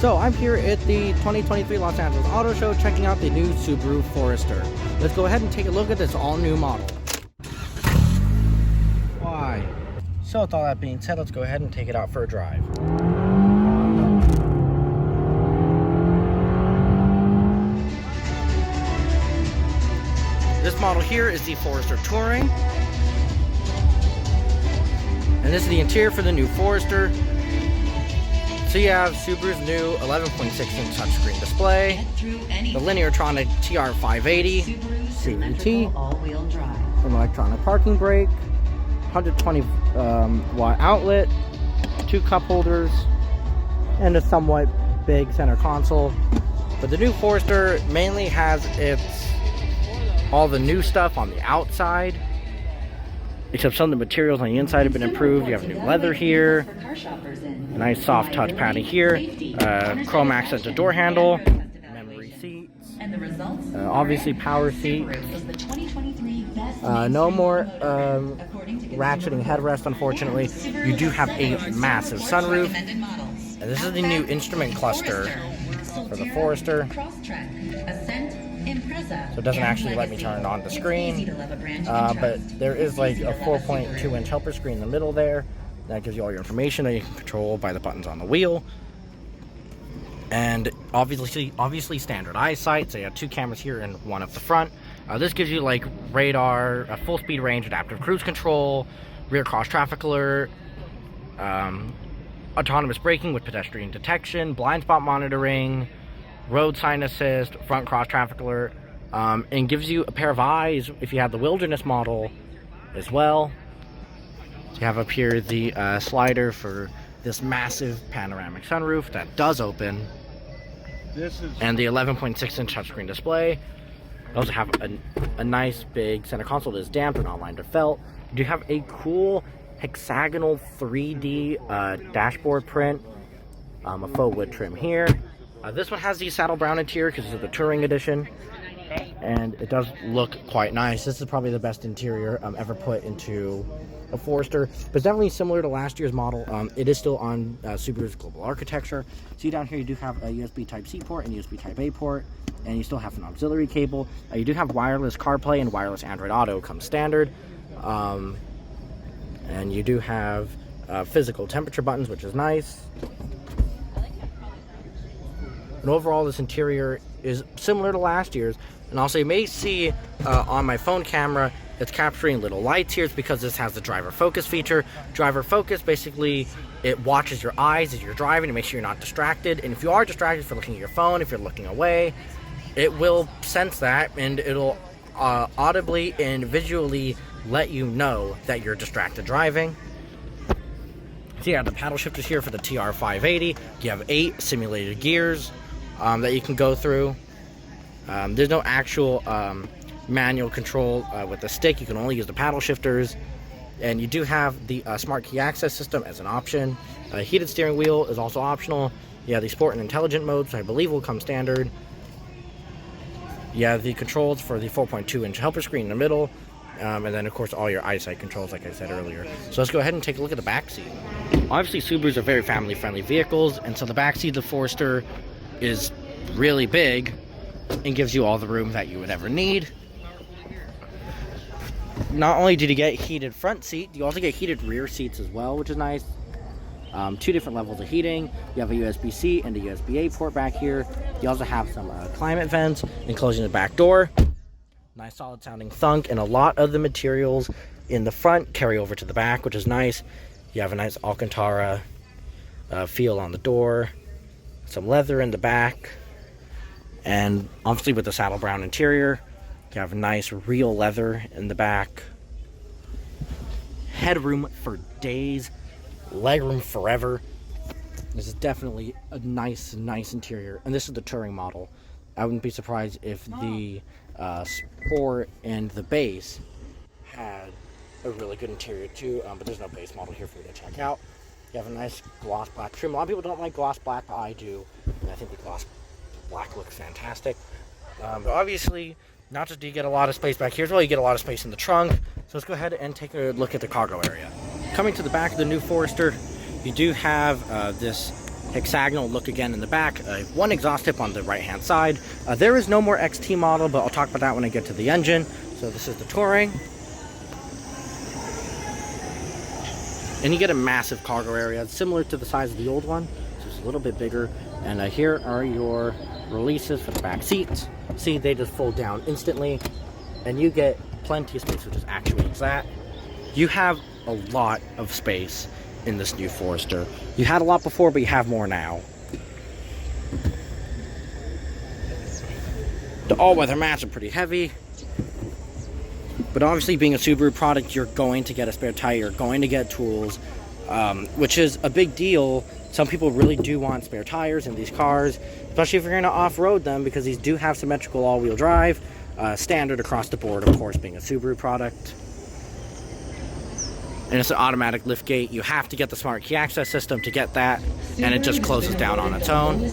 So I'm here at the 2023 Los Angeles Auto Show checking out the new Subaru Forester. Let's go ahead and take a look at this all-new model. Why? So with all that being said, let's go ahead and take it out for a drive. This model here is the Forester Touring. And this is the interior for the new Forester. So you have Subaru's new 11.6-inch touchscreen display, the Lineartronic TR580 CVT, an electronic parking brake, 120 watt outlet, 2 cup holders, and a somewhat big center console. But the new Forester mainly has all the new stuff on the outside, except some of the materials on the inside have been improved. You have new leather here, a nice soft touch padding here, chrome accent door handle, memory seats, obviously power seats, no more ratcheting headrest unfortunately. You do have a massive sunroof, and this is the new instrument cluster for the Forester. So it doesn't actually let me turn it on the screen, but there is like a 4.2-inch helper screen in the middle there. That gives you all your information that you can control by the buttons on the wheel. And obviously standard eyesight, so you have 2 cameras here and 1 up the front. This gives you like radar, a full speed range, adaptive cruise control, rear cross traffic alert, autonomous braking with pedestrian detection, blind spot monitoring, road sign assist, front cross traffic alert, and gives you a pair of eyes if you have the Wilderness model as well. So you have up here the slider for this massive panoramic sunroof that does open, and the 11.6-inch touchscreen display. You also have a nice big center console that is damped and not lined or felt. You do have a cool hexagonal 3D dashboard print, a faux wood trim here. This one has the saddle brown interior because it's the Touring Edition, and it does look quite nice. This is probably the best interior ever put into a Forester, but it's definitely similar to last year's model. It is still on Subaru's global architecture. See down here you do have a USB Type-C port and USB Type-A port, and you still have an auxiliary cable. You do have wireless CarPlay and wireless Android Auto comes standard, and you do have physical temperature buttons, which is nice. And overall, this interior is similar to last year's. And also, you may see on my phone camera, it's capturing little lights here. It's because this has the driver focus feature. Driver focus, basically, it watches your eyes as you're driving to make sure you're not distracted. And if you are distracted, if you're looking at your phone, if you're looking away, it will sense that, and it'll audibly and visually let you know that you're distracted driving. So yeah, the paddle shifters here for the TR580. You have 8 simulated gears that you can go through. There's no actual manual control with the stick. You can only use the paddle shifters, and you do have the smart key access system as an option. Heated steering wheel is also optional. You have the sport and intelligent modes, I believe will come standard. You have the controls for the 4.2-inch helper screen in the middle, and then of course all your eyesight controls like I said earlier. So let's go ahead and take a look at the back seat. Obviously Subarus are very family friendly vehicles, and so the back seat of the Forester is really big and gives you all the room that you would ever need. Not only did you get heated front seat, you also get heated rear seats as well, which is nice. 2 different levels of heating. You have a USB-C and a USB-A port back here. You also have some climate vents, enclosing the back door. Nice solid sounding thunk, and a lot of the materials in the front carry over to the back, which is nice. You have a nice Alcantara feel on the door, some leather in the back, and obviously with the saddle brown interior, you have nice real leather in the back. Headroom for days, legroom forever. This is definitely a nice interior, and this is the Touring model. I wouldn't be surprised if the Sport and the Base had a really good interior too, but there's no base model here for you to check out. You have a nice gloss black trim. A lot of people don't like gloss black, but I do, and I think the gloss black looks fantastic. But obviously, not just do you get a lot of space back here as well, you get a lot of space in the trunk. So let's go ahead and take a look at the cargo area. Coming to the back of the new Forester, you do have this hexagonal look again in the back. One exhaust tip on the right hand side. There is no more XT model, but I'll talk about that when I get to the engine. So this is the Touring. And you get a massive cargo area. It's similar to the size of the old one, just a little bit bigger. And here are your releases for the back seats. See, they just fold down instantly. And you get plenty of space, which is actually that. You have a lot of space in this new Forester. You had a lot before, but you have more now. The all-weather mats are pretty heavy. But obviously, being a Subaru product, you're going to get a spare tire, you're going to get tools, which is a big deal. Some people really do want spare tires in these cars, especially if you're going to off-road them, because these do have symmetrical all-wheel drive, standard across the board, of course, being a Subaru product. And it's an automatic liftgate. You have to get the smart key access system to get that, and it just closes down on its own.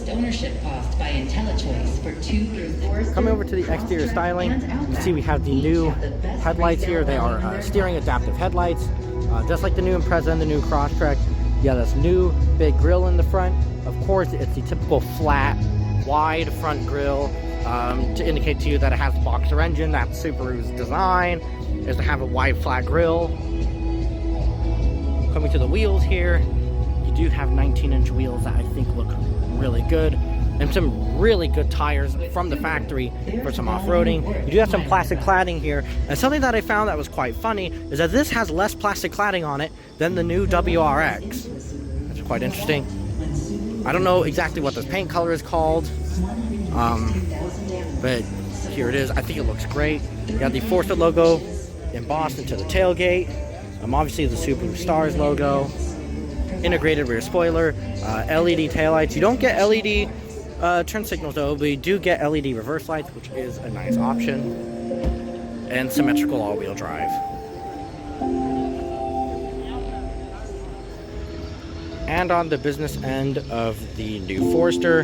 Coming over to the exterior styling, you see we have the new headlights here. They are steering adaptive headlights, just like the new Impreza and the new Crosstrek. Yeah, this new big grille in the front. Of course, it's the typical flat, wide front grille to indicate to you that it has a boxer engine. That's Subaru's design, is to have a wide, flat grille. Coming to the wheels here, you do have 19-inch wheels that I think look really good, and some really good tires from the factory for some off-roading. You do have some plastic cladding here, and something that I found that was quite funny is that this has less plastic cladding on it than the new WRX. That's quite interesting. I don't know exactly what this paint color is called, but here it is. I think it looks great. You got the Forester logo embossed into the tailgate. Obviously the Subaru Stars logo, integrated rear spoiler, LED taillights. You don't get LED turn signals though, but you do get LED reverse lights, which is a nice option, and symmetrical all-wheel drive. And on the business end of the new Forester,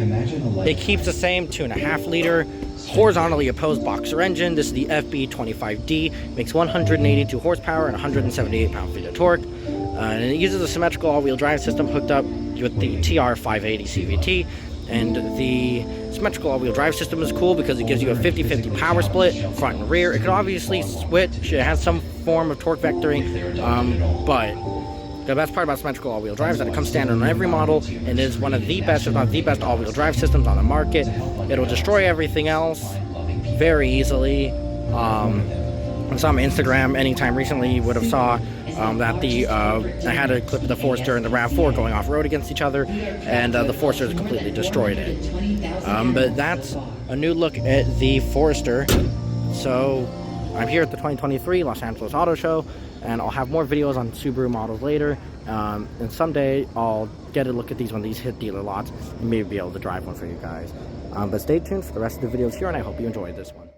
it keeps the same 2.5 liter horizontally opposed boxer engine. This is the FB25D, makes 182 horsepower and 178 pound-feet of torque. And it uses a symmetrical all-wheel drive system hooked up with the TR580 CVT. And the symmetrical all-wheel drive system is cool because it gives you a 50-50 power split, front and rear. It can obviously switch. It has some form of torque vectoring, but the best part about symmetrical all-wheel drive is that it comes standard on every model and is one of the best, if not the best, all-wheel drive systems on the market. It'll destroy everything else very easily. On some Instagram anytime recently, you would have saw that I had a clip of the Forester and the RAV4 going off-road against each other, and the Forester has completely destroyed it. But that's a new look at the Forester. So I'm here at the 2023 Los Angeles Auto Show, and I'll have more videos on Subaru models later, and someday I'll get a look at these when these hit dealer lots and maybe be able to drive one for you guys. But stay tuned for the rest of the videos here, and I hope you enjoyed this one.